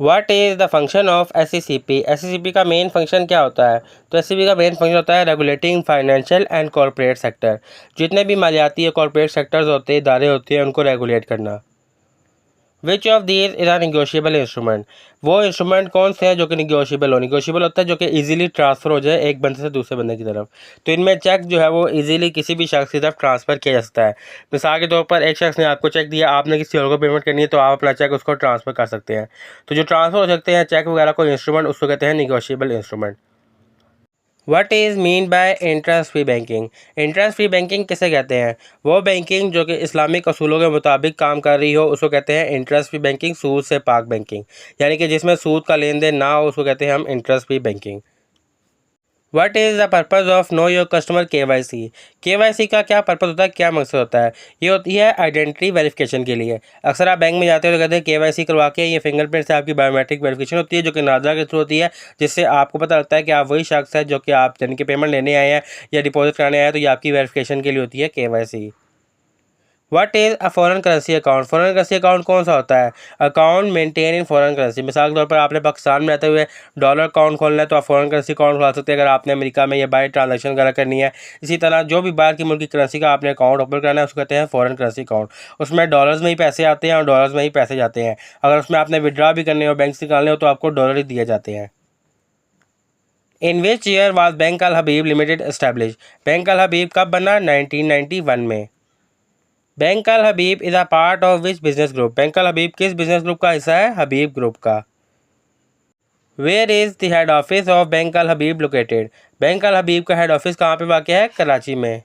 What is the function of SCCP? SCCP का main function क्या होता है? तो SCCP का मेन फंक्शन होता है regulating financial and corporate sector. जितने भी मालियाती या कॉर्पोरेट सेक्टर्स होते हैं, इदारे होते हैं, उनको रेगुलेट करना। Which of these is a negotiable instrument? वो इंस्ट्रूमेंट कौन से हैं जो कि निगोशिएबल हो? निगोशिएबल होता है जो कि इजीली ट्रांसफ़र हो जाए एक बंदे से दूसरे बंदे की तरफ। तो इनमें चेक जो है वो इजीली किसी भी शख्स की तरफ ट्रांसफ़र किया जा सकता है। मिसाल के तौर पर एक शख्स ने आपको चेक दिया, आपने किसी और को पेमेंट करनी है, तो आप अपना चेक उसको ट्रांसफ़र कर सकते हैं। तो जो ट्रांसफ़र हो सकते हैं चेक वगैरह कोई इंस्ट्रूमेंट, उसको कहते हैं negotiable instrument. What is mean by interest free banking? Interest free banking किसे कहते हैं? वो बैंकिंग जो कि इस्लामिक असूलों के मुताबिक काम कर रही हो, उसको कहते हैं इंटरेस्ट फ्री बैंकिंग, सूद से पाक बैंकिंग। यानी कि जिसमें सूद का लेन देन ना हो, उसको कहते हैं हम interest free banking. What is the purpose of know your customer KYC? KYC का क्या पर्पज़ होता है, क्या मकसद होता है? ये होती है आइडेंटिटी वेरिफिकेशन के लिए। अक्सर आप बैंक में जाते हो तो कहते हैं KYC करवा के, ये फिंगरप्रिंट से आपकी बायोमेट्रिक वेरिफिकेशन होती है, जो कि नाज़ा के थ्रू होती है, जिससे आपको पता लगता है कि आप वही शख्स है जो कि आप यानी कि पेमेंट लेने आए हैं या डिपॉजिट कराने आए हैं। तो ये आपकी वेरिफिकेशन के लिए होती है KYC। What is a foreign currency account? Foreign currency account कौन सा होता है? Account maintain in foreign currency. मिसाल के तौर पर आपने पाकिस्तान में रहते हुए डॉलर अकाउंट खोलना है, तो आप फॉरेन करेंसी अकाउंट खुला सकते हैं अगर आपने अमेरिका में या बाहर ट्रांजैक्शन वगैरह करनी है। इसी तरह जो भी बाहर की मुल्क की करेंसी का आपने अकाउंट ओपन करना है, उसको कहते हैं फॉरेन करेंसी अकाउंट। उसमें डॉलर्स में ही पैसे आते हैं और डॉलर्स में ही पैसे जाते हैं। अगर उसमें आपने विड्रा भी करने हो, बैंक से निकालने हो, तो आपको डॉलर ही दिए जाते हैं। In which year was bank Al Habib limited establish? Bank अल हबीब कब बना? 1991 में। Bank Al Habib is a part of which business group? बैंक अल हबीब किस बिजनेस ग्रुप का हिस्सा है? हबीब ग्रुप का। Where is the head office of bank Al Habib located? Bank अल हबीब का हेड ऑफिस कहाँ पे वाक़ है? कराची में।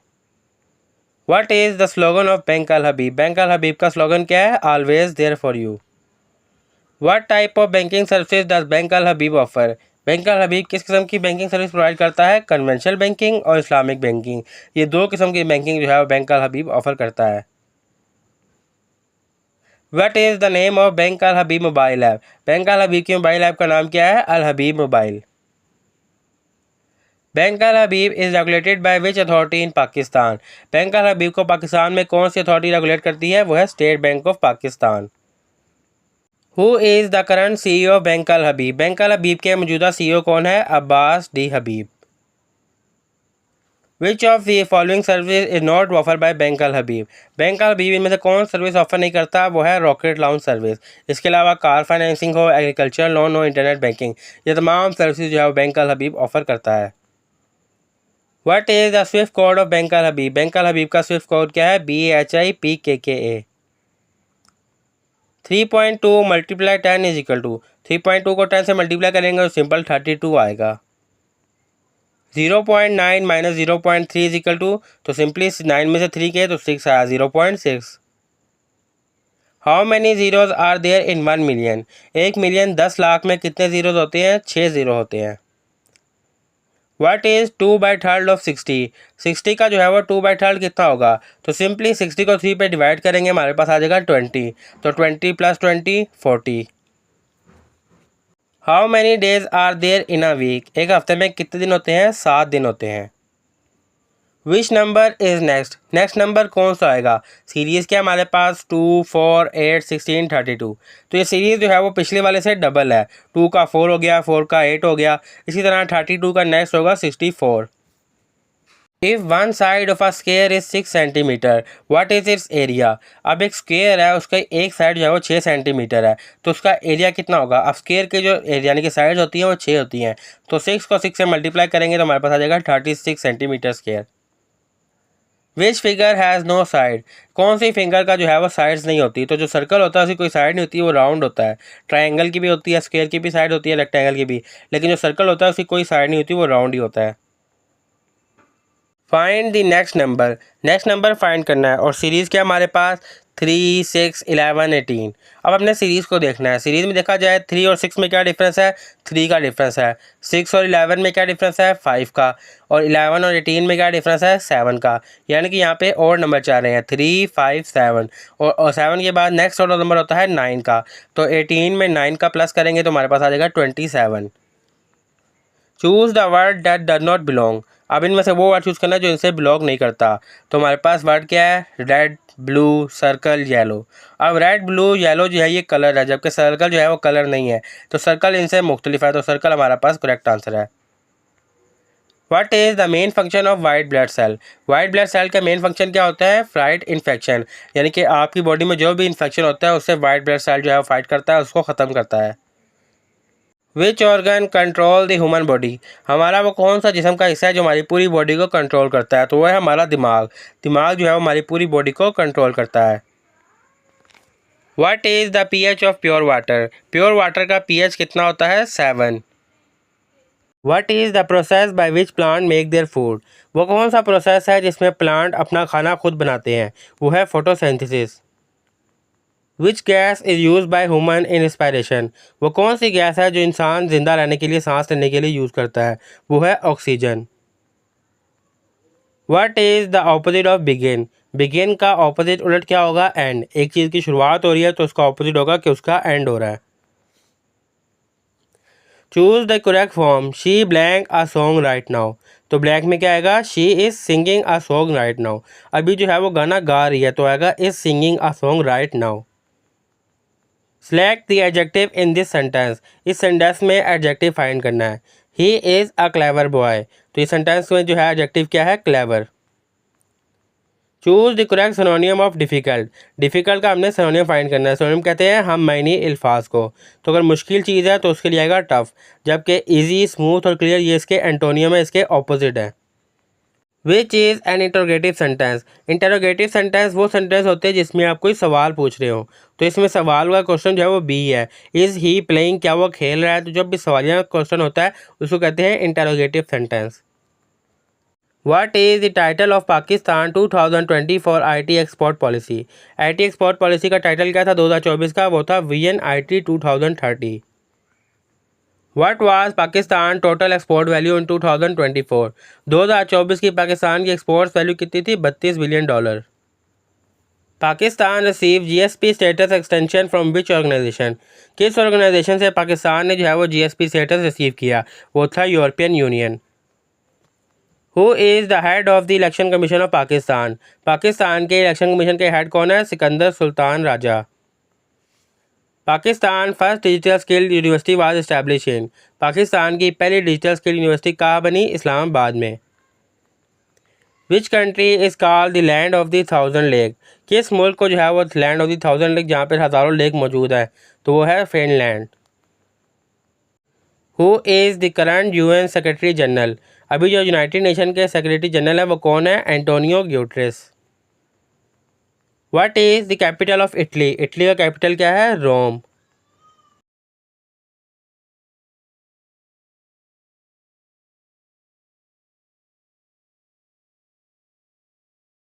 What is the slogan of bank Al Habib? Bank अल हबीब का स्लोगन क्या है? Always there for you. What type of banking services does bank Al Habib offer? Bank अल हबीब किस किस्म की बैंकिंग सर्विस प्रोवाइड करता है? कन्वेंशनल बैंकिंग और इस्लामिक बैंकिंग। ये दो किस्म की बैंकिंग जो है वो बैंक अल हबीब ऑफर करता है। What is the name of bank Al Habib mobile app? Bank अल हबीब के मोबाइल ऐप का नाम क्या है? Al Habib mobile. Bank Al Habib is regulated by which authority in Pakistan? Bank अल हबीब को पाकिस्तान में कौन सी अथॉरिटी रेगुलेट करती है? वो है state bank of Pakistan. Who is the current CEO of bank Al Habib? Bank अल हबीब के मौजूदा CEO कौन है? Abbas D Habib. Which of the following service is not offer by bank Al Habib? Bank अल हबीब इनमें से कौन सर्विस ऑफर नहीं करता? वो है रॉकेट लॉन्च सर्विस। इसके अलावा कार फाइनेंसिंग हो, एग्रीकल्चर लोन हो, इंटरनेट बैंकिंग, ये तमाम सर्विस जो है वो बैंक अल हबीब ऑफर करता है। What is the swift code of bank Al Habib? Bank अल हबीब का स्विफ्ट कोड क्या है? BHIPKKA। 3.2 multiply 10 is equal to? 3.2 को 10 से मल्टीप्लाई करेंगे तो सिंपल 32 आएगा। 0.9 माइनस 0.3 इज इक्वल टू? तो सिंपली 9 में से 3 के तो 6 आया, 0.6। How many zeros are there in 1 million? 1 million 10 lakh में कितने जीरोज होते हैं? 6 जीरो होते हैं। What is 2/3 of 60? 60 का जो है वो 2/3 कितना होगा? तो सिंपली 60 को 3 पे डिवाइड करेंगे, हमारे पास आ जाएगा 20। तो 20 + 20 40। How many days are there in a week? एक हफ्ते में कितने दिन होते हैं? 7 दिन होते हैं। Which number is next? Next number कौन सा आएगा? सीरीज़ क्या हमारे पास 2, 4, 8, 16, 32। तो ये सीरीज़ जो है वो पिछले वाले से डबल है। 2 का 4 हो गया, 4 का 8 हो गया। इसी तरह 32 का नेक्स्ट होगा 64। If one side of a square is 6 centimetre, what is it's area? अब एक स्क्वेयर है, उसका एक साइड जो है वो 6 सेंटीमीटर है, तो उसका एरिया कितना होगा? अब स्क्वेयर के जो यानी कि साइड होती हैं वो 6 होती हैं, तो 6 को 6 से मल्टीप्लाई करेंगे तो हमारे पास आ जाएगा 36 centimetre square. Which figure has no side? कौन सी फिंगर का जो है वो साइड्स नहीं होती? तो जो सर्कल होता है उसकी कोई साइड नहीं होती, वो राउंड होता है। ट्रायंगल की भी होती है, स्क्वेयर की भी साइड होती है, रेक्टेंगल की भी, लेकिन जो सर्कल होता है उसकी कोई साइड नहीं होती, वो राउंड ही होता है। Find the next number. Next number find करना है और सीरीज़ क्या हमारे पास? 3, 6, 11, 18। अब हमने सीरीज़ को देखना है। सीरीज़ में देखा जाए 3 और 6 में क्या डिफरेंस है? 3 का डिफरेंस है। 6 और 11 में क्या डिफरेंस है? 5 का। और 11 और 18 में क्या डिफरेंस है? 7 का। यानी कि यहाँ पे और नंबर चाह रहे हैं 3, 5, 7 और 7 के बाद नेक्स्ट और नंबर होता है 9 का। तो 18 में 9 का प्लस करेंगे तो हमारे पास आ जाएगा 27। Choose the word that does not belong. अब इनमें से वो वर्ड चूज़ करना है जो इनसे बिलोंग नहीं करता। तो हमारे पास वर्ड क्या है, रेड, ब्लू, सर्कल, येलो। अब रेड, ब्लू, येलो जो है ये कलर है, जबकि सर्कल जो है वो कलर नहीं है। तो सर्कल इनसे मुख्तलिफ है, तो सर्कल हमारा पास करेक्ट आंसर है। What is the main function of white blood cell? White blood cell का मेन फंक्शन क्या होता है? फाइट इन्फेक्शन, यानी कि आपकी बॉडी में जो भी इन्फेक्शन होता है उससे वाइट ब्लड सेल जो है वो फाइट करता है, उसको ख़त्म करता है। Which organ control the human body? हमारा वो कौन सा जिस्म का हिस्सा है जो हमारी पूरी बॉडी को कंट्रोल करता है? तो वो है हमारा दिमाग। दिमाग जो है वो हमारी पूरी बॉडी को कंट्रोल करता है। What is the pH of pure water? Pure water का pH कितना होता है? 7। What is the process by which plant make their food? वो कौन सा प्रोसेस है जिसमें प्लांट अपना खाना खुद बनाते हैं? वो है photosynthesis. Which gas is use by human in respiration? वो कौन सी गैस है जो इंसान जिंदा रहने के लिए, सांस लेने के लिए यूज़ करता है? वो है oxygen. What is the opposite of begin? Begin का ऑपोजिट उलट क्या होगा? एंड। एक चीज़ की शुरुआत हो रही है तो उसका ऑपोजिट होगा कि उसका एंड हो रहा है। Choose the correct form, she blank a song right now. तो ब्लैंक में क्या आएगा? She is singing a song right now. अभी जो है वो गाना गा रही है, तो आएगा is singing a song right now. Select the adjective in this sentence. इस सेंटेंस में एडजेक्टिव फाइंड करना है। He is a clever boy. तो इस सेंटेंस में जो है एडजेक्टिव क्या है? Clever. Choose the correct सिनोनियम of difficult. Difficult का हमने सिनोनियम फाइंड करना है। सिनोनियम कहते हैं हम मायनी अल्फाज को। तो अगर मुश्किल चीज़ है तो उसके लिए आएगा टफ, जबकि ईजी, स्मूथ और क्लियर ये इसके एंटोनियम है, इसके ऑपोजिट है। Which is an interrogative sentence? Interrogative sentence वो सेंटेंस होते हैं जिसमें आप कोई सवाल पूछ रहे हो। तो इसमें सवाल का क्वेश्चन जो है वो बी है। Is he playing? क्या वो खेल रहा है? तो जब भी सवालिया क्वेश्चन होता है उसको कहते हैं interrogative sentence. What is the title of Pakistan 2024 IT export policy? IT export policy का टाइटल क्या था 2024 का? वो था vision IT 2030। What was Pakistan total export value in 2024? 2024 की पाकिस्तान की एक्सपोर्ट वैल्यू कितनी थी? $32 बिलियन। Pakistan receive GSP status extension from which organization? किस ऑर्गेनाइजेशन से पाकिस्तान ने जो है वो GSP स्टेटस रिसीव किया? वो था European union. Who is the head of the election commission of Pakistan? Pakistan के इलेक्शन कमीशन के हेड कौन है? Sikandar Sultan Raja. Pakistan first digital skill university was establish in? Pakistan की पहली डिजिटल स्किल यूनिवर्सिटी कहाँ बनी? इस्लामाबाद में। Which country is called the land of the 1000 lake? किस मुल्क को जो है वो लैंड ऑफ द 1000 लेक, जहाँ पर हज़ारों लेक मौजूद है? तो वो है Finland. Who is the current UN secretary general? अभी जो यूनाइटेड नेशन के सेक्रेटरी जनरल है वो कौन है? Antonio Guterres. What is the capital of Italy? Italy का कैपिटल क्या है? रोम।